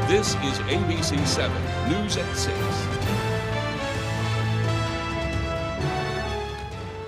This is ABC 7 News at 6.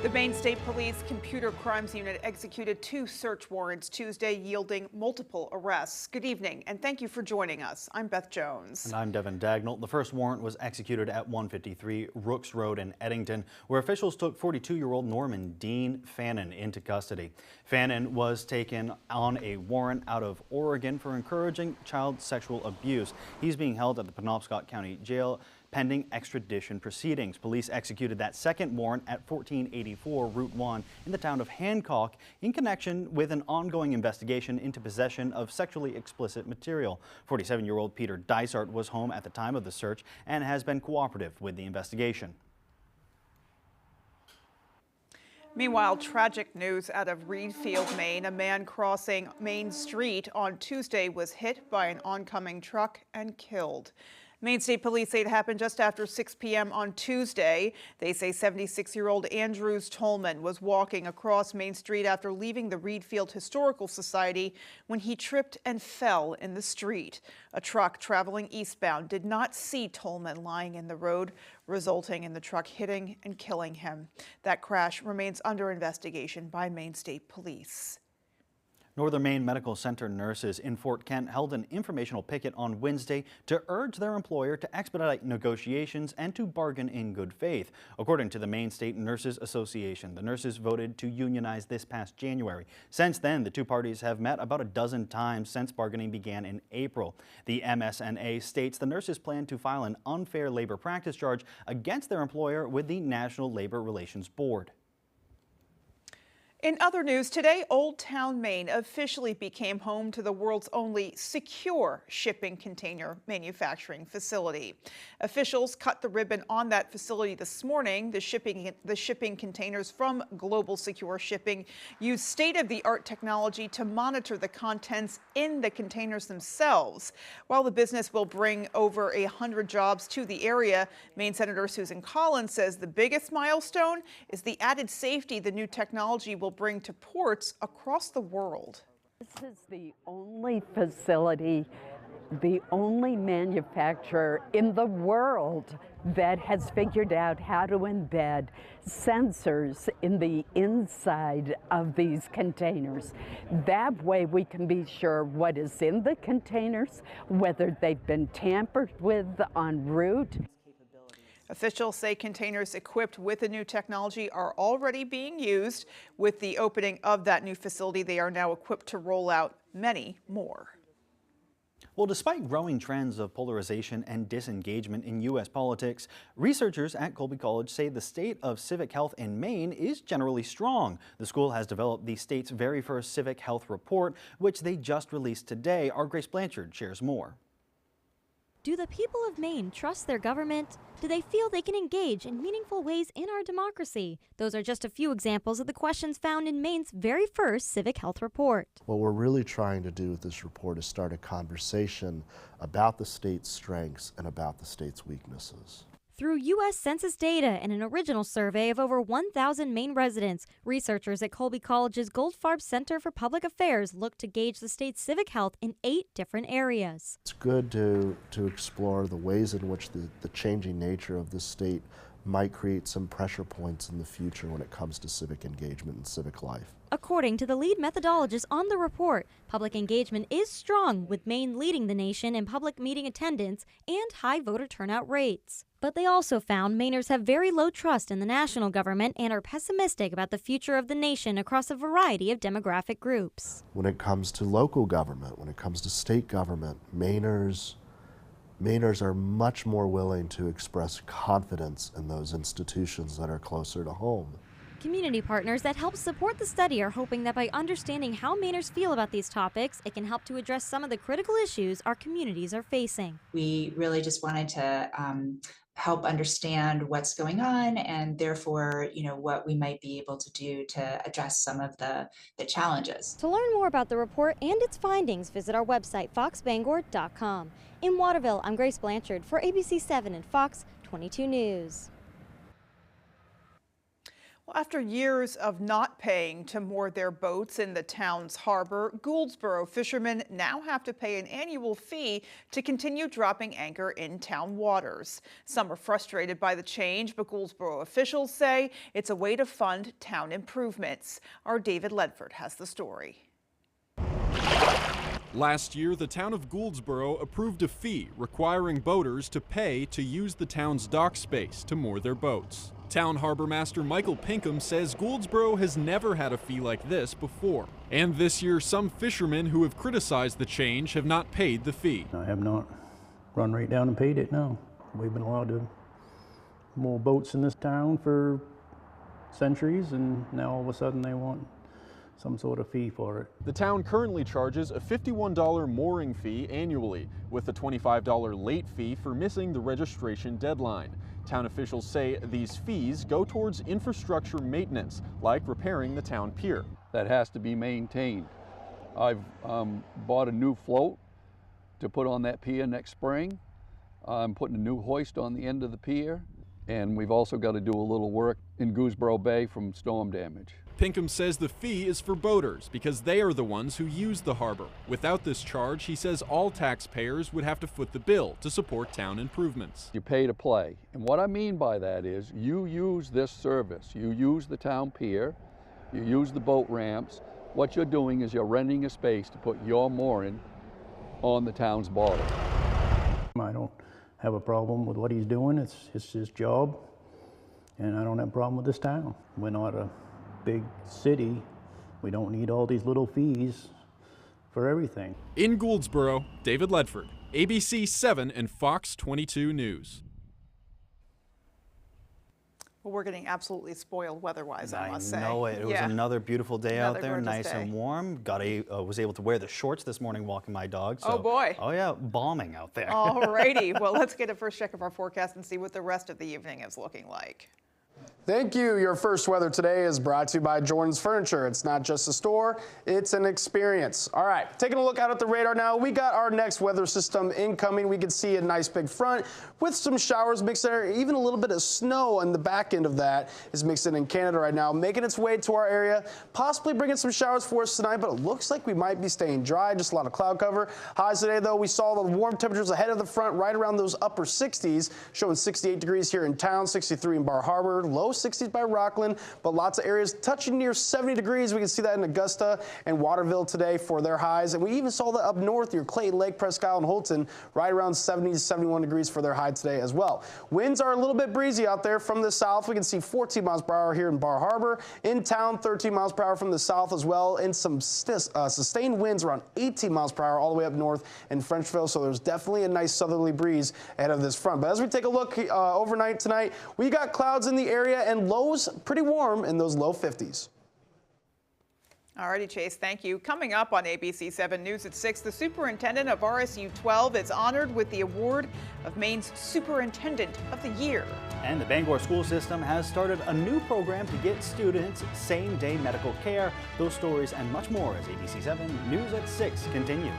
The Maine State Police Computer Crimes Unit executed 2 search warrants Tuesday, yielding multiple arrests. Good evening, and thank you for joining us. I'm Beth Jones. And I'm Devin Dagnall. The first warrant was executed at 153 Rooks Road in Eddington, where officials took 42-year-old Norman Dean Fannin into custody. Fannin was taken on a warrant out of Oregon for encouraging child sexual abuse. He's being held at the Penobscot County Jail pending extradition proceedings. Police executed that second warrant at 1484 Route 1 in the town of Hancock in connection with an ongoing investigation into possession of sexually explicit material. 47-year-old Peter Dysart was home at the time of the search and has been cooperative with the investigation. Meanwhile, tragic news out of Reedfield, Maine. A man crossing Main Street on Tuesday was hit by an oncoming truck and killed. Maine State Police say it happened just after 6 p.m. on Tuesday. They say 76-year-old Andrews Tolman was walking across Main Street after leaving the Reedfield Historical Society when he tripped and fell in the street. A truck traveling eastbound did not see Tolman lying in the road, resulting in the truck hitting and killing him. That crash remains under investigation by Maine State Police. Northern Maine Medical Center nurses in Fort Kent held an informational picket on Wednesday to urge their employer to expedite negotiations and to bargain in good faith. According to the Maine State Nurses Association, the nurses voted to unionize this past January. Since then, the two parties have met about a dozen times since bargaining began in April. The MSNA states the nurses plan to file an unfair labor practice charge against their employer with the National Labor Relations Board. In other news today, Old Town, Maine officially became home to the world's only secure shipping container manufacturing facility. Officials cut the ribbon on that facility this morning. The shipping containers from Global Secure Shipping use state-of-the-art technology to monitor the contents in the containers themselves. While the business will bring over 100 jobs to the area, Maine Senator Susan Collins says the biggest milestone is the added safety the new technology will bring to ports across the world. This is the only facility, the only manufacturer in the world that has figured out how to embed sensors in the inside of these containers. That way we can be sure what is in the containers, whether they've been tampered with en route. Officials say containers equipped with the new technology are already being used. With the opening of that new facility, they are now equipped to roll out many more. Well, despite growing trends of polarization and disengagement in U.S. politics, researchers at Colby College say the state of civic health in Maine is generally strong. The school has developed the state's very first civic health report, which they just released today. Our Grace Blanchard shares more. Do the people of Maine trust their government? Do they feel they can engage in meaningful ways in our democracy? Those are just a few examples of the questions found in Maine's very first civic health report. What we're really trying to do with this report is start a conversation about the state's strengths and about the state's weaknesses. Through U.S. Census data and an original survey of over 1,000 Maine residents, researchers at Colby College's Goldfarb Center for Public Affairs looked to gauge the state's civic health in 8 different areas. It's good to explore the ways in which the changing nature of this state might create some pressure points in the future when it comes to civic engagement and civic life. According to the lead methodologist on the report, public engagement is strong, with Maine leading the nation in public meeting attendance and high voter turnout rates. But they also found Mainers have very low trust in the national government and are pessimistic about the future of the nation across a variety of demographic groups. When it comes to local government, when it comes to state government, Mainers are much more willing to express confidence in those institutions that are closer to home. Community partners that help support the study are hoping that by understanding how Mainers feel about these topics, it can help to address some of the critical issues our communities are facing. We really just wanted to help understand what's going on and therefore, what we might be able to do to address some of the challenges. To learn more about the report and its findings, visit our website, foxbangor.com. In Waterville, I'm Grace Blanchard for ABC 7 and Fox 22 News. Well, after years of not paying to moor their boats in the town's harbor, Gouldsboro fishermen now have to pay an annual fee to continue dropping anchor in town waters. Some are frustrated by the change, but Gouldsboro officials say it's a way to fund town improvements. Our David Ledford has the story. Last year, the town of Gouldsboro approved a fee requiring boaters to pay to use the town's dock space to moor their boats. Town Harbor Master Michael Pinkham says Gouldsboro has never had a fee like this before. And this year, some fishermen who have criticized the change have not paid the fee. I have not run right down and paid it, no. We've been allowed to moor boats in this town for centuries, and now all of a sudden they want some sort of fee for it. The town currently charges a $51 mooring fee annually, with a $25 late fee for missing the registration deadline. Town officials say these fees go towards infrastructure maintenance, like repairing the town pier. That has to be maintained. I've bought a new float to put on that pier next spring. I'm putting a new hoist on the end of the pier, and we've also got to do a little work in Gouldsboro Bay from storm damage. Pinkham says the fee is for boaters because they are the ones who use the harbor. Without this charge, he says all taxpayers would have to foot the bill to support town improvements. You pay to play. And what I mean by that is you use this service. You use the town pier, you use the boat ramps. What you're doing is you're renting a space to put your mooring on the town's bottom. I don't have a problem with what he's doing. It's his job, and I don't have a problem with this town. We're not a big city. We don't need all these little fees for everything. In Gouldsboro, David Ledford, ABC 7 and Fox 22 News. Well, we're getting absolutely spoiled weather-wise, I must say. I know it. It was another beautiful day out there, nice and warm. Was able to wear the shorts this morning walking my dog. So, oh boy. Oh yeah, balming out there. Alrighty. Well, let's get a first check of our forecast and see what the rest of the evening is looking like. Thank you. Your first weather today is brought to you by Jordan's Furniture. It's not just a store, it's an experience. All right, taking a look out at the radar now. We got our next weather system incoming. We can see a nice big front with some showers mixed in, even a little bit of snow on the back end of that is mixed in Canada right now, making its way to our area, possibly bringing some showers for us tonight, but it looks like we might be staying dry, just a lot of cloud cover. Highs today, though, we saw the warm temperatures ahead of the front right around those upper 60s, showing 68 degrees here in town, 63 in Bar Harbor, low 60s by Rockland, but lots of areas touching near 70 degrees. We can see that in Augusta and Waterville today for their highs. And we even saw that up north near Clayton Lake, Presque Isle, and Holton, right around 70 to 71 degrees for their high today as well. Winds are a little bit breezy out there from the south. We can see 14 miles per hour here in Bar Harbor. In town, 13 miles per hour from the south as well, and some sustained winds around 18 miles per hour all the way up north in Frenchville. So there's definitely a nice southerly breeze ahead of this front. But as we take a look overnight tonight, we got clouds in the area and lows pretty warm in those low 50s. Alrighty, Chase, thank you. Coming up on ABC 7 News at 6, the superintendent of RSU 12 is honored with the award of Maine's Superintendent of the Year. And the Bangor school system has started a new program to get students same-day medical care. Those stories and much more as ABC 7 News at 6 continues.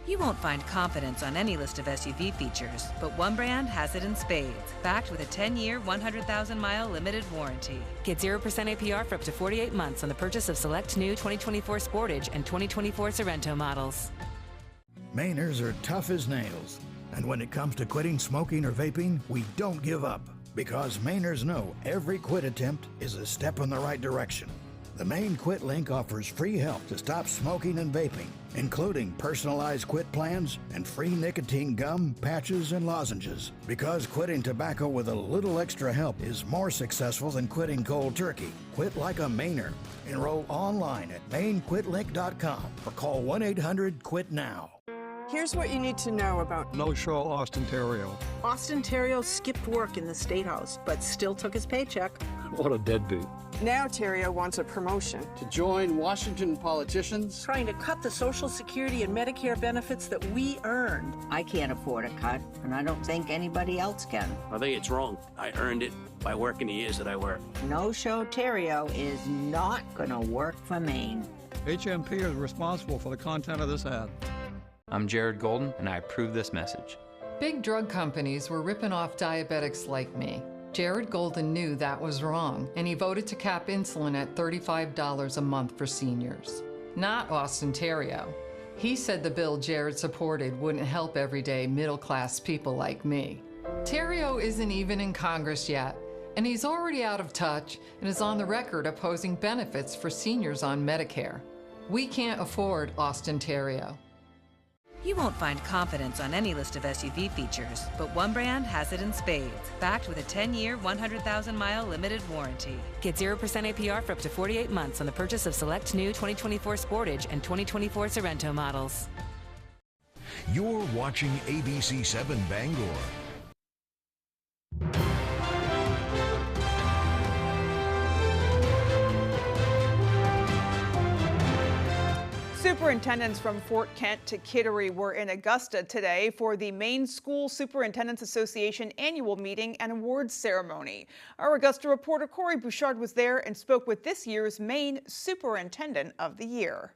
You won't find confidence on any list of SUV features, but one brand has it in spades, backed with a 10-year, 100,000-mile limited warranty. Get 0% APR for up to 48 months on the purchase of select new 2024 Sportage and 2024 Sorrento models. Mainers are tough as nails, and when it comes to quitting smoking or vaping, we don't give up, because Mainers know every quit attempt is a step in the right direction. The Maine Quit Link offers free help to stop smoking and vaping, including personalized quit plans and free nicotine gum, patches, and lozenges. Because quitting tobacco with a little extra help is more successful than quitting cold turkey. Quit like a Mainer. Enroll online at MaineQuitLink.com or call 1-800-QUIT-NOW. Here's what you need to know about No Show Austin Terrio. Austin Terrio skipped work in the State House, but still took his paycheck. What a deadbeat. Now Terrio wants a promotion. To join Washington politicians? Trying to cut the Social Security and Medicare benefits that we earned. I can't afford a cut, and I don't think anybody else can. I think it's wrong. I earned it by working the years that I worked. No Show Terrio is not going to work for Maine. HMP is responsible for the content of this ad. I'm Jared Golden, and I approve this message. Big drug companies were ripping off diabetics like me. Jared Golden knew that was wrong, and he voted to cap insulin at $35 a month for seniors. Not Austin Theriault. He said the bill Jared supported wouldn't help everyday middle-class people like me. Theriault isn't even in Congress yet, and he's already out of touch and is on the record opposing benefits for seniors on Medicare. We can't afford Austin Theriault. You won't find confidence on any list of SUV features, but one brand has it in spades, backed with a 10-year, 100,000-mile limited warranty. Get 0% APR for up to 48 months on the purchase of select new 2024 Sportage and 2024 Sorrento models. You're watching ABC 7 Bangor. Superintendents from Fort Kent to Kittery were in Augusta today for the Maine School Superintendents Association annual meeting and awards ceremony. Our Augusta reporter Corey Bouchard was there and spoke with this year's Maine Superintendent of the Year.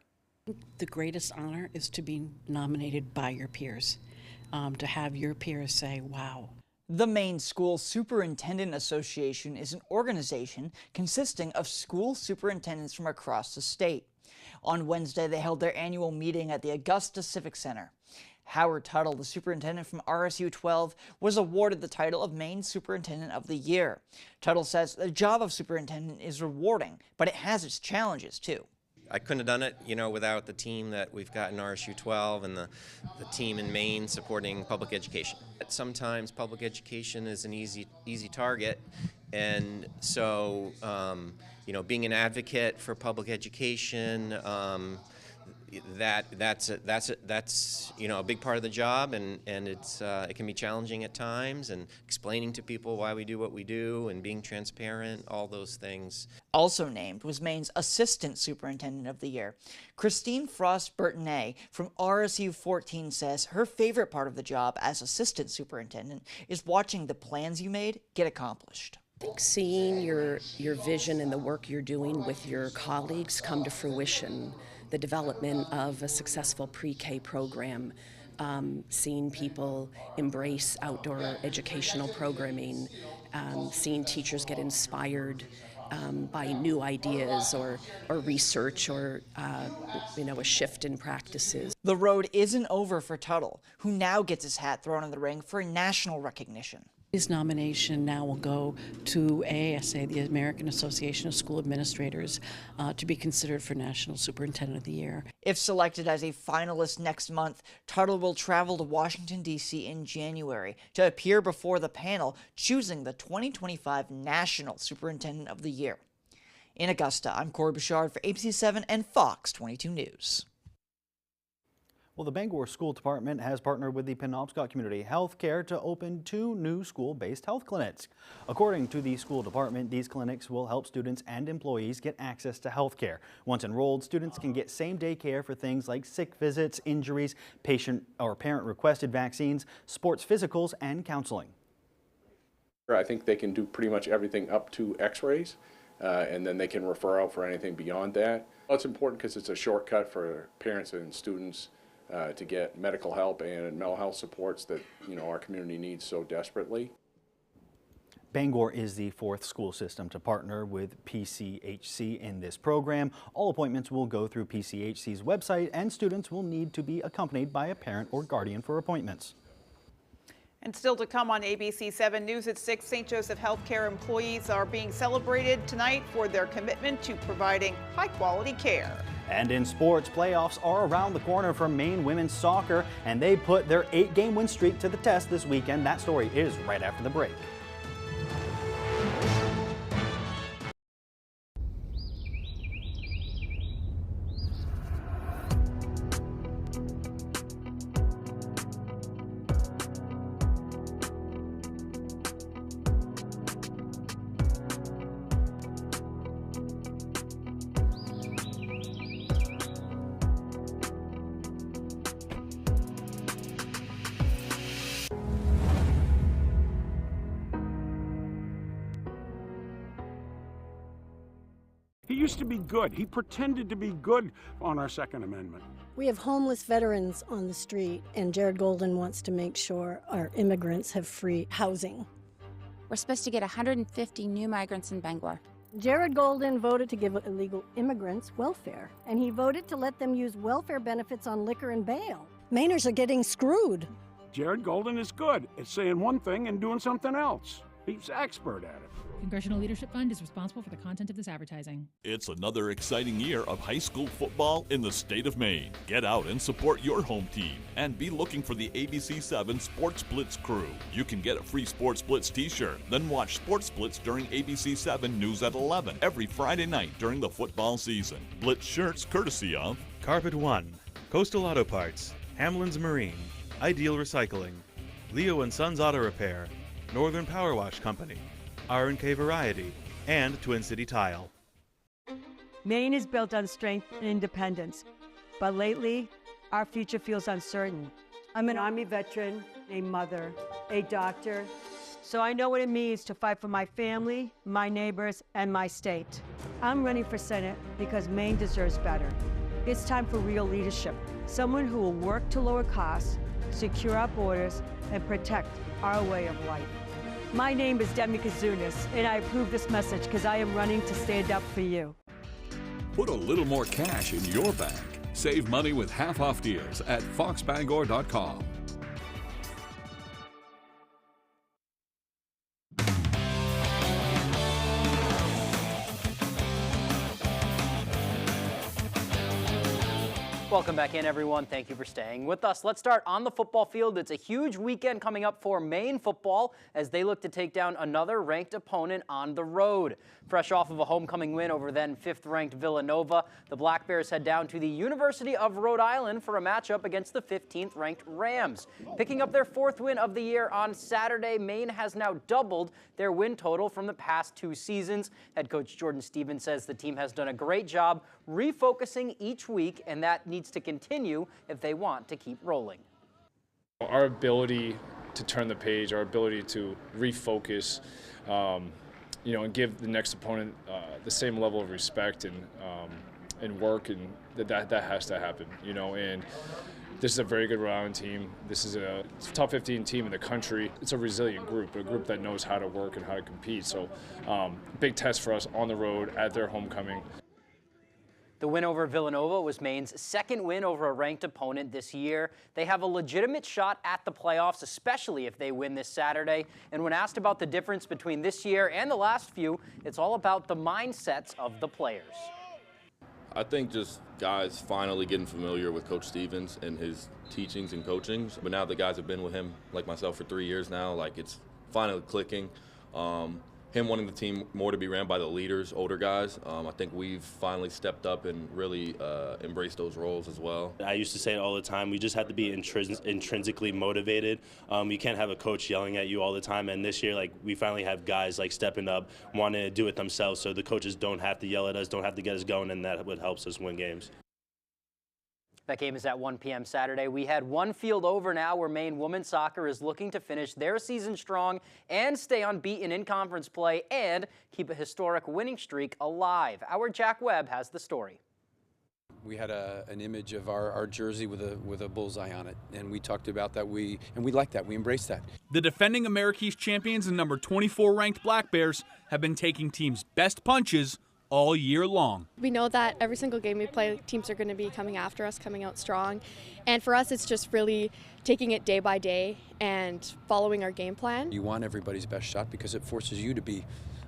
The greatest honor is to be nominated by your peers, to have your peers say, wow. The Maine School Superintendent Association is an organization consisting of school superintendents from across the state. On Wednesday, they held their annual meeting at the Augusta Civic Center. Howard Tuttle, the superintendent from RSU 12, was awarded the title of Maine Superintendent of the Year. Tuttle says the job of superintendent is rewarding, but it has its challenges too. I couldn't have done it, without the team that we've got in RSU 12 and the team in Maine supporting public education. Sometimes public education is an easy target, and so being an advocate for public education, that's a big part of the job, and it can be challenging at times, and explaining to people why we do what we do and being transparent, all those things. Also named was Maine's Assistant Superintendent of the Year. Christine Frost-Burtonnet from RSU 14 says her favorite part of the job as Assistant Superintendent is watching the plans you made get accomplished. I think seeing your vision and the work you're doing with your colleagues come to fruition, the development of a successful pre-K program, seeing people embrace outdoor educational programming, seeing teachers get inspired by new ideas or research or a shift in practices. The road isn't over for Tuttle, who now gets his hat thrown in the ring for national recognition. His nomination now will go to AASA, the American Association of School Administrators, to be considered for National Superintendent of the Year. If selected as a finalist next month, Tuttle will travel to Washington, D.C. in January to appear before the panel choosing the 2025 National Superintendent of the Year. In Augusta, I'm Corey Bouchard for ABC 7 and Fox 22 News. Well, the Bangor School Department has partnered with the Penobscot Community Health Care to open 2 new school-based health clinics. According to the school department, these clinics will help students and employees get access to health care. Once enrolled, students can get same-day care for things like sick visits, injuries, patient or parent-requested vaccines, sports physicals, and counseling. I think they can do pretty much everything up to x-rays, and then they can refer out for anything beyond that. Well, it's important because it's a shortcut for parents and students to get medical help and mental health supports that our community needs so desperately. Bangor is the 4th school system to partner with PCHC in this program. All appointments will go through PCHC's website, and students will need to be accompanied by a parent or guardian for appointments. And still to come on ABC 7 News at 6, St. Joseph Healthcare employees are being celebrated tonight for their commitment to providing high-quality care. And in sports, playoffs are around the corner for Maine women's soccer, and they put their 8-game win streak to the test this weekend. That story is right after the break. He used to be good. He pretended to be good on our Second Amendment. We have homeless veterans on the street, and Jared Golden wants to make sure our immigrants have free housing. We're supposed to get 150 new migrants in Bangor. Jared Golden voted to give illegal immigrants welfare, and he voted to let them use welfare benefits on liquor and bail. Mainers are getting screwed. Jared Golden is good at saying one thing and doing something else. He's expert at it. Congressional Leadership Fund is responsible for the content of this advertising. It's another exciting year of high school football in the state of Maine. Get out and support your home team and be looking for the ABC7 Sports Blitz crew. You can get a free Sports Blitz t-shirt, then watch Sports Blitz during ABC7 News at 11 every Friday night during the football season. Blitz shirts courtesy of Carpet One, Coastal Auto Parts, Hamlin's Marine, Ideal Recycling, Leo & Sons Auto Repair, Northern Power Wash Company, R&K Variety, and Twin City Tile. Maine is built on strength and independence, but lately, our future feels uncertain. I'm an Army veteran, a mother, a doctor, so I know what it means to fight for my family, my neighbors, and my state. I'm running for Senate because Maine deserves better. It's time for real leadership, someone who will work to lower costs, secure our borders, and protect our way of life. My name is Demi Kazunas, and I approve this message because I am running to stand up for you. Put a little more cash in your bank. Save money with half-off deals at foxbangor.com. Welcome back in, everyone. Thank you for staying with us. Let's start on the football field. It's a huge weekend coming up for Maine football as they look to take down another ranked opponent on the road. Fresh off of a homecoming win over then 5th-ranked Villanova, the Black Bears head down to the University of Rhode Island for a matchup against the 15th-ranked Rams. Picking up their 4th win of the year on Saturday, Maine has now doubled their win total from the past 2 seasons. Head coach Jordan Stevens says the team has done a great job refocusing each week, and that needs to continue if they want to keep rolling. Our ability to turn the page, our ability to refocus, and give the next opponent the same level of respect and work, and that has to happen, and this is a very good Rhode Island team. This is a top 15 team in the country. It's a resilient group, a group that knows how to work and how to compete. So big test for us on the road at their homecoming. The win over Villanova was Maine's 2nd win over a ranked opponent this year. They have a legitimate shot at the playoffs, especially if they win this Saturday. And when asked about the difference between this year and the last few, it's all about the mindsets of the players. I think just guys finally getting familiar with Coach Stevens and his teachings and coachings. But now the guys have been with him, like myself, for 3 years now. Like, it's finally clicking. Him wanting the team more to be ran by the leaders, older guys. I think we've finally stepped up and really embraced those roles as well. I used to say it all the time, we just have to be intrinsically motivated. You can't have a coach yelling at you all the time, and this year, we finally have guys stepping up, wanting to do it themselves, so the coaches don't have to yell at us, don't have to get us going, and that what helps us win games. That game is at 1 p.m. Saturday. We had one field over now where Maine women's soccer is looking to finish their season strong and stay unbeaten in conference play and keep a historic winning streak alive. Our Jack Webb has the story. We had an image of our jersey with a bullseye on it, and we talked about that. We like that. We embrace that. The defending Americas champions and number 24 ranked Black Bears have been taking teams' best punches all year long. We know that every single game we play, teams are going to be coming after us, coming out strong. And for us, it's just really taking it day by day and following our game plan. You want everybody's best shot because it forces you to be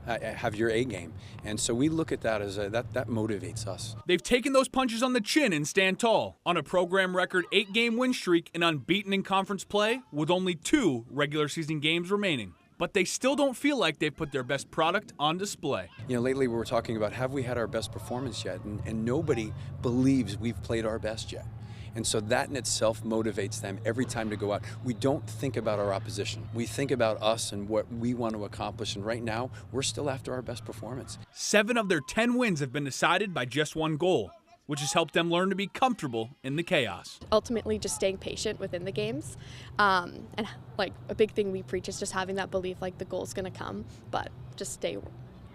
have your A game. And so we look at that as that motivates us. They've taken those punches on the chin and stand tall. On a program record 8-game win streak and unbeaten in conference play with only 2 regular season games remaining. But they still don't feel like they've put their best product on display. Lately we were talking about, have we had our best performance yet? And nobody believes we've played our best yet. And so that in itself motivates them every time to go out. We don't think about our opposition. We think about us and what we want to accomplish. And right now, we're still after our best performance. 7 of their 10 wins have been decided by just 1 goal, which has helped them learn to be comfortable in the chaos. Ultimately, just staying patient within the games. And a big thing we preach is just having that belief the goal's going to come, but just stay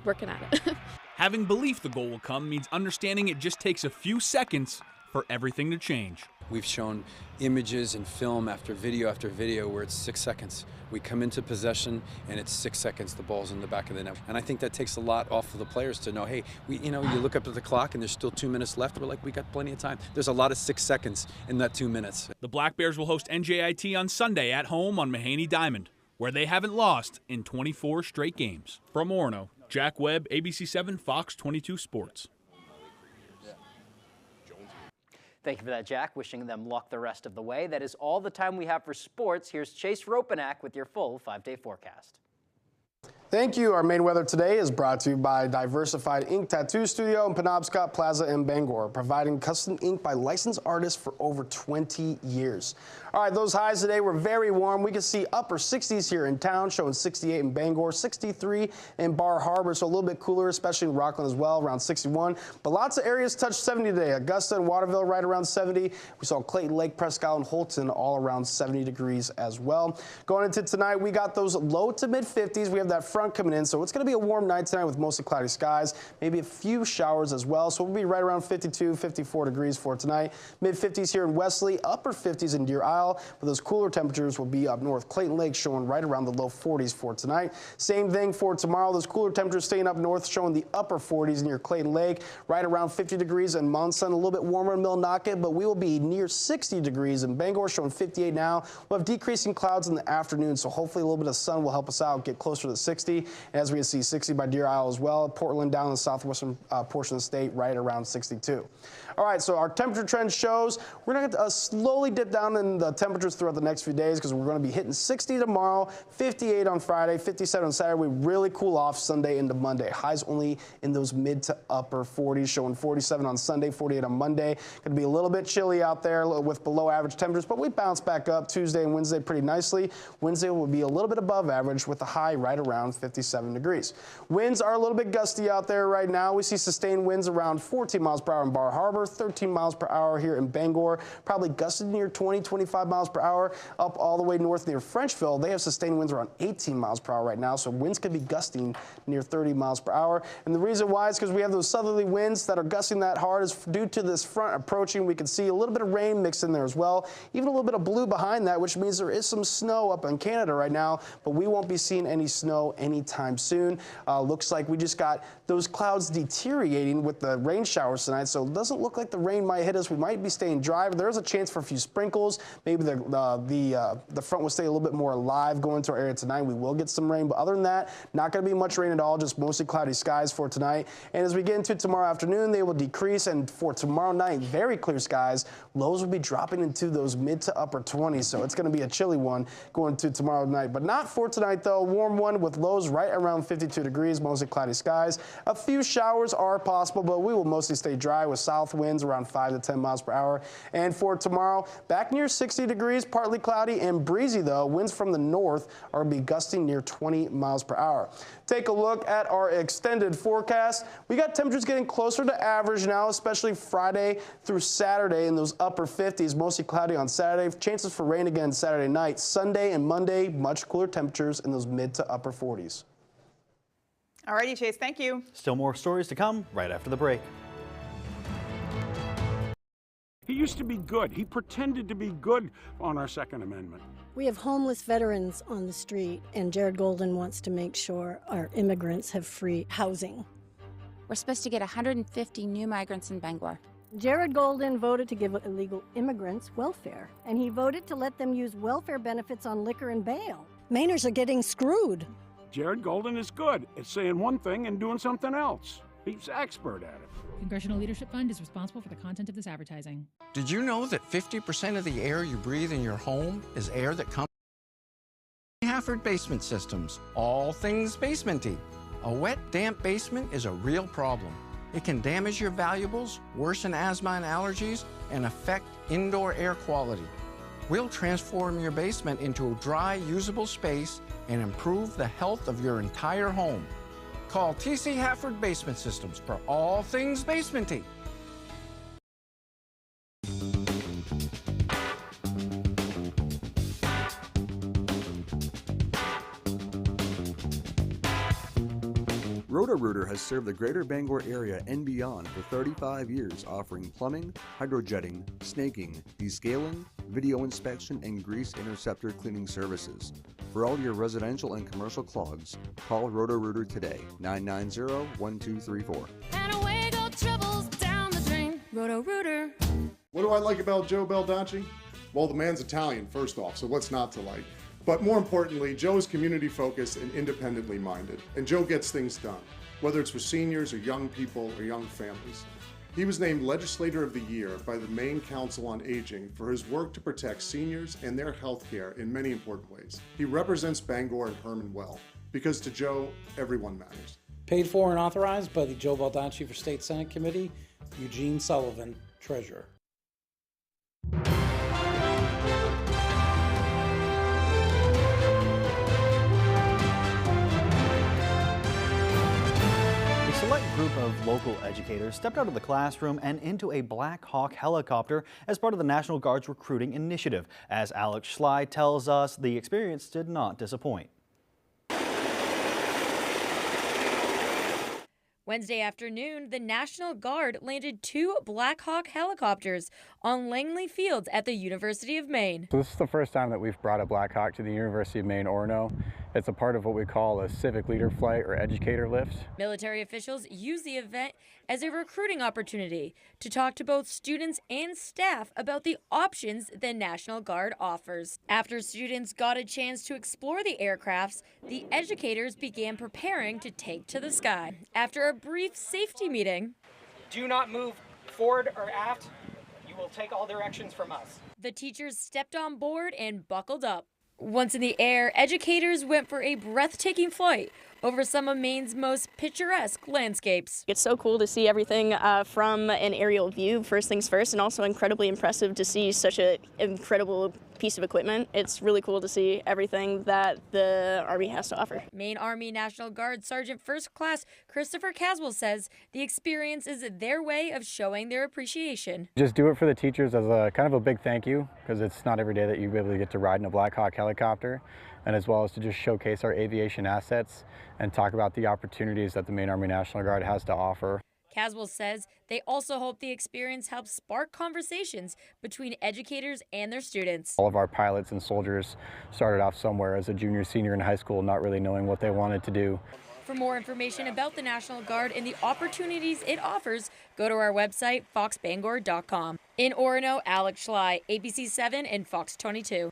working at it. Having belief the goal will come means understanding it just takes a few seconds for everything to change. We've shown images and film after video where it's 6 seconds. We come into possession and it's 6 seconds, the ball's in the back of the net. And I think that takes a lot off of the players to know, hey, you look up at the clock and there's still 2 minutes left. We're like, we got plenty of time. There's a lot of 6 seconds in that 2 minutes. The Black Bears will host NJIT on Sunday at home on Mahaney Diamond, where they haven't lost in 24 straight games. From Orono, Jack Webb, ABC7, Fox 22 Sports. Thank you for that, Jack. Wishing them luck the rest of the way. That is all the time we have for sports. Here's Chase Ropenack with your full 5-day forecast. Thank you. Our main weather today is brought to you by Diversified Ink Tattoo Studio in Penobscot Plaza in Bangor, providing custom ink by licensed artists for over 20 years. All right, those highs today were very warm. We can see upper 60s here in town, showing 68 in Bangor, 63 in Bar Harbor, so a little bit cooler, especially in Rockland as well, around 61. But lots of areas touched 70 today. Augusta and Waterville right around 70. We saw Clayton Lake, Presque Isle, and Holton all around 70 degrees as well. Going into tonight, we got those low to mid 50s. We have that front coming in, so it's going to be a warm night tonight with mostly cloudy skies, maybe a few showers as well. So we'll be right around 52, 54 degrees for tonight. Mid 50s here in Wesley, upper 50s in Deer Isle, but those cooler temperatures will be up north. Clayton Lake showing right around the low 40s for tonight. Same thing for tomorrow. Those cooler temperatures staying up north, showing the upper 40s near Clayton Lake, right around 50 degrees in Monson, a little bit warmer in Millinocket, but we will be near 60 degrees in Bangor, showing 58 now. We'll have decreasing clouds in the afternoon, so hopefully a little bit of sun will help us out, get closer to 60. As we can see, 60 by Deer Isle as well. Portland down in the southwestern portion of the state, right around 62. All right, so our temperature trend shows we're going to slowly dip down in the temperatures throughout the next few days because we're going to be hitting 60 tomorrow, 58 on Friday, 57 on Saturday. We really cool off Sunday into Monday. Highs only in those mid to upper 40s, showing 47 on Sunday, 48 on Monday. Going to be a little bit chilly out there with below average temperatures, but we bounce back up Tuesday and Wednesday pretty nicely. Wednesday will be a little bit above average with a high right around 57 degrees. Winds are a little bit gusty out there right now. We see sustained winds around 14 miles per hour in Bar Harbor, 13 miles per hour here in Bangor, probably gusted near 20, 25 miles per hour up all the way north near Frenchville. They have sustained winds around 18 miles per hour right now, so winds could be gusting near 30 miles per hour. And the reason why is because we have those southerly winds that are gusting that hard is due to this front approaching. We can see a little bit of rain mixed in there as well, even a little bit of blue behind that, which means there is some snow up in Canada right now, but we won't be seeing any snow anytime soon. Looks like we just got those clouds deteriorating with the rain showers tonight, so it doesn't look like the rain might hit us. We might be staying dry, but there's a chance for a few sprinkles. Maybe the front will stay a little bit more alive going to our area tonight. We will get some rain, but other than that, not going to be much rain at all, just mostly cloudy skies for tonight. And as we get into tomorrow afternoon, they will decrease, and for tomorrow night, very clear skies. Lows will be dropping into those mid to upper 20s, so it's going to be a chilly one going to tomorrow night, but not for tonight though. Warm one with lows right around 52 degrees, mostly cloudy skies. A few showers are possible, but we will mostly stay dry with south winds around 5 to 10 miles per hour. And for tomorrow, back near 60 degrees, partly cloudy and breezy though. Winds from the north are be gusting near 20 miles per hour. Take a look at our extended forecast. We got temperatures getting closer to average now, especially Friday through Saturday in those upper 50s, mostly cloudy on Saturday. Chances for rain again Saturday night. Sunday and Monday, much cooler temperatures in those mid to upper 40s. All righty, Chase, thank you. Still more stories to come right after the break. He used to be good. He pretended to be good on our Second Amendment. We have homeless veterans on the street, and Jared Golden wants to make sure our immigrants have free housing. We're supposed to get 150 new migrants in Bangor. Jared Golden voted to give illegal immigrants welfare, and he voted to let them use welfare benefits on liquor and bail. Mainers are getting screwed. Jared Golden is good at saying one thing and doing something else. He's expert at it. Congressional Leadership Fund is responsible for the content of this advertising. Did you know that 50% of the air you breathe in your home is air that comes from Hafford Basement Systems? All things basementy. A wet, damp basement is a real problem. It can damage your valuables, worsen asthma and allergies, and affect indoor air quality. We'll transform your basement into a dry, usable space and improve the health of your entire home. Call TC Hafford Basement Systems for all things basementy. Roto-Rooter has served the greater Bangor area and beyond for 35 years, offering plumbing, hydrojetting, snaking, descaling, video inspection, and grease interceptor cleaning services. For all your residential and commercial clogs, call Roto-Rooter today, 990-1234. And away go troubles down the drain. Roto-Rooter. What do I like about Joe Baldacci? Well, the man's Italian, first off, so what's not to like? But more importantly, Joe is community focused and independently minded, and Joe gets things done, whether it's for seniors or young people or young families. He was named Legislator of the Year by the Maine Council on Aging for his work to protect seniors and their health care in many important ways. He represents Bangor and Herman well, because to Joe, everyone matters. Paid for and authorized by the Joe Baldacci for State Senate Committee, Eugene Sullivan, Treasurer. A select group of local educators stepped out of the classroom and into a Black Hawk helicopter as part of the National Guard's recruiting initiative. As Alex Schley tells us, the experience did not disappoint. Wednesday afternoon, the National Guard landed 2 Black Hawk helicopters on Langley Fields at the University of Maine. So this is the first time that we've brought a Black Hawk to the University of Maine Orono. It's a part of what we call a civic leader flight or educator lift. Military officials use the event as a recruiting opportunity to talk to both students and staff about the options the National Guard offers. After students got a chance to explore the aircrafts, the educators began preparing to take to the sky. After a brief safety meeting, do not move forward or aft. You will take all directions from us. The teachers stepped on board and buckled up. Once in the air, educators went for a breathtaking flight over some of Maine's most picturesque landscapes. It's so cool to see everything from an aerial view, first things first, and also incredibly impressive to see such an incredible piece of equipment. It's really cool to see everything that the Army has to offer. Maine Army National Guard Sergeant First Class Christopher Caswell says the experience is their way of showing their appreciation. Just do it for the teachers as a kind of a big thank you, because it's not every day that you really get to ride in a Black Hawk helicopter, and as well as to just showcase our aviation assets and talk about the opportunities that the Maine Army National Guard has to offer. Caswell says they also hope the experience helps spark conversations between educators and their students. All of our pilots and soldiers started off somewhere as a junior, senior in high school, not really knowing what they wanted to do. For more information about the National Guard and the opportunities it offers, go to our website, foxbangor.com. In Orono, Alex Schley, ABC 7 and Fox 22.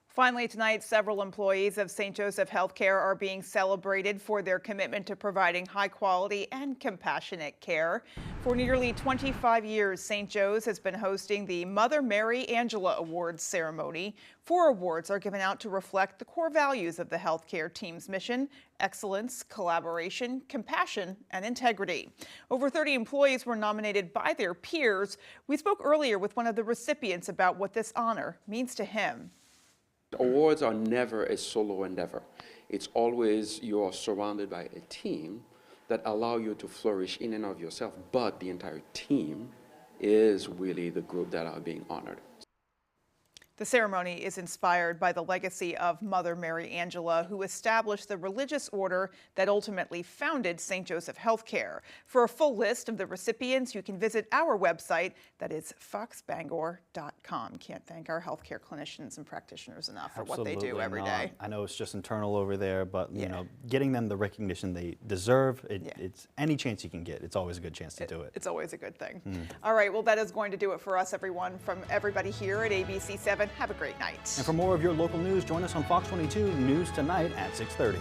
Finally tonight, several employees of St. Joseph Healthcare are being celebrated for their commitment to providing high quality and compassionate care. For nearly 25 years, St. Joe's has been hosting the Mother Mary Angela Awards ceremony. 4 awards are given out to reflect the core values of the healthcare team's mission: excellence, collaboration, compassion, and integrity. Over 30 employees were nominated by their peers. We spoke earlier with one of the recipients about what this honor means to him. Awards are never a solo endeavor. It's always you're surrounded by a team that allow you to flourish in and of yourself, but the entire team is really the group that are being honored. The ceremony is inspired by the legacy of Mother Mary Angela, who established the religious order that ultimately founded St. Joseph Healthcare. For a full list of the recipients, you can visit our website, that is foxbangor.com. Can't thank our healthcare clinicians and practitioners enough for what they do every day. I know it's just internal over there, but you know, getting them the recognition they deserve, it's any chance you can get. It's always a good chance to do it. It's always a good thing. All right, well, that is going to do it for us, everyone. From everybody here at ABC 7, have a great night. And for more of your local news, join us on Fox 22 News Tonight at 6:30.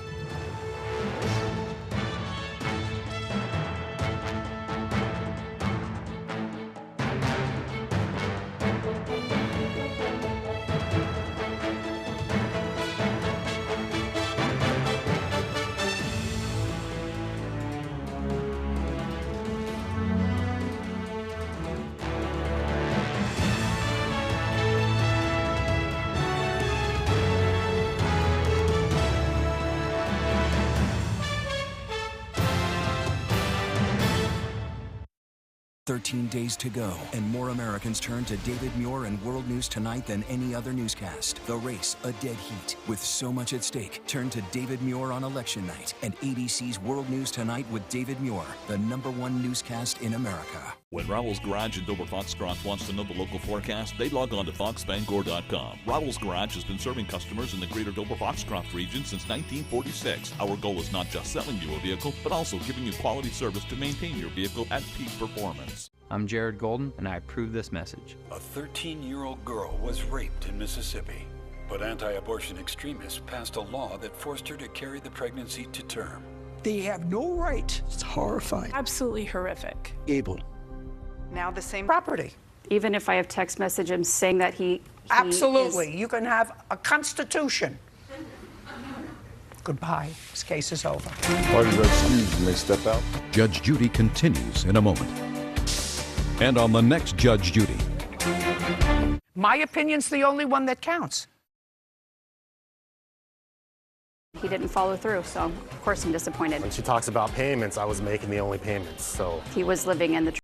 13 days to go, and more Americans turn to David Muir and World News Tonight than any other newscast. The race, a dead heat. With so much at stake, turn to David Muir on election night and ABC's World News Tonight with David Muir, the _1 newscast in America. When Rowell's Garage in Dover Foxcroft wants to know the local forecast, they log on to foxbangor.com. Rowell's Garage has been serving customers in the greater Dover Foxcroft region since 1946. Our goal is not just selling you a vehicle, but also giving you quality service to maintain your vehicle at peak performance. I'm Jared Golden, and I approve this message. A 13-year-old girl was raped in Mississippi, but anti-abortion extremists passed a law that forced her to carry the pregnancy to term. They have no right. It's horrifying. Absolutely horrific. Abel. Now the same property. Even if I have text messages saying that he Absolutely. You can have a constitution. Goodbye. This case is over. Parties are excused. You may step out. Judge Judy continues in a moment. And on the next Judge Judy. My opinion's the only one that counts. He didn't follow through, so of course I'm disappointed. When she talks about payments, I was making the only payments, so. He was living in the